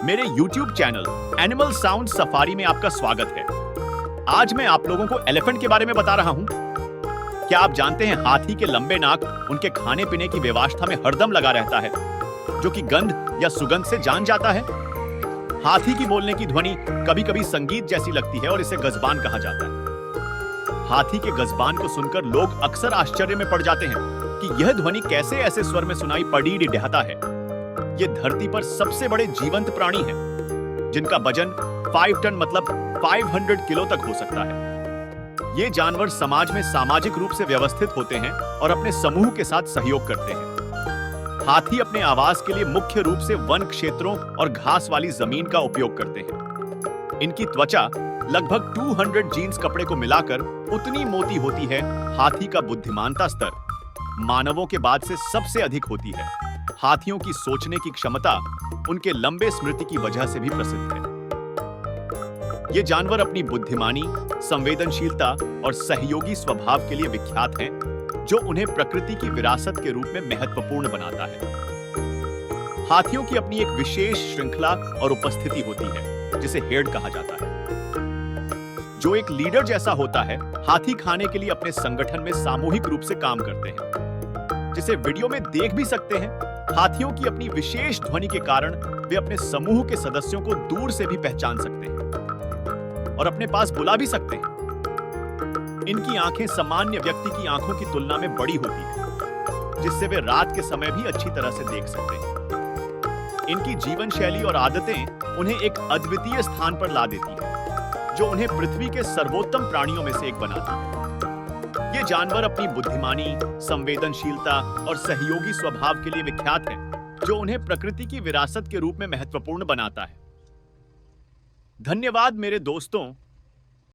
मेरे YouTube channel animal sound safari में आपका स्वागत है। आज मैं आप लोगों को एलिफेंट के बारे में बता रहा हूँ। क्या आप जानते हैं हाथी के लंबे नाक उनके खाने पीने की व्यवस्था में हरदम लगा रहता है, जो कि गंध या सुगंध से जान जाता है। हाथी की बोलने की ध्वनि कभी-कभी संगीत जैसी लगती है और इसे गजबान कहा जाता है। हाथी के गजबान को सुनकर लोग अक्सर आश्चर्य में पड़ जाते हैं कि यह ध्वनि कैसे ऐसे स्वर में सुनाई पड़ी देता है। ये धरती पर सबसे बड़े जीवंत प्राणी हैं, जिनका वजन 5 टन मतलब 500 किलो तक हो सकता है। ये जानवर समाज में सामाजिक रूप से व्यवस्थित होते हैं और अपने समूह के साथ सहयोग करते हैं। हाथी अपने आवास के लिए मुख्य रूप से वन क्षेत्रों और घास वाली जमीन का उपयोग करते हैं। इनकी त्वचा लगभग 200 जीन्स कपड़े को मिलाकर उतनी मोटी होती है। हाथी का बुद्धिमानता स्तर मानवों के बाद से सबसे अधिक होती है। हाथियों की सोचने की क्षमता उनके लंबे स्मृति की वजह से भी प्रसिद्ध है। ये जानवर अपनी बुद्धिमानी, संवेदनशीलता और सहयोगी स्वभाव के लिए विख्यात हैं, जो उन्हें प्रकृति की विरासत के रूप में महत्वपूर्ण बनाता है। हाथियों की अपनी एक विशेष श्रृंखला और उपस्थिति होती है, जिसे हेर्ड कहा जाता है, जो एक लीडर जैसा होता है। हाथी खाने के लिए अपने संगठन में सामूहिक रूप से काम करते हैं, जिसे वीडियो में देख भी सकते हैं। हाथियों की अपनी विशेष ध्वनि के कारण वे अपने समूह के सदस्यों को दूर से भी पहचान सकते हैं और अपने पास बुला भी सकते हैं। इनकी आंखें सामान्य व्यक्ति की आंखों की तुलना में बड़ी होती हैं, जिससे वे रात के समय भी अच्छी तरह से देख सकते हैं। इनकी जीवन शैली और आदतें उन्हें एक अद्वितीय स्थान पर ला देती है, जो उन्हें पृथ्वी के सर्वोत्तम प्राणियों में से एक बनाती है। ये जानवर अपनी बुद्धिमानी, संवेदनशीलता और सहयोगी स्वभाव के लिए विख्यात है, जो उन्हें प्रकृति की विरासत के रूप में महत्वपूर्ण बनाता है। धन्यवाद मेरे दोस्तों।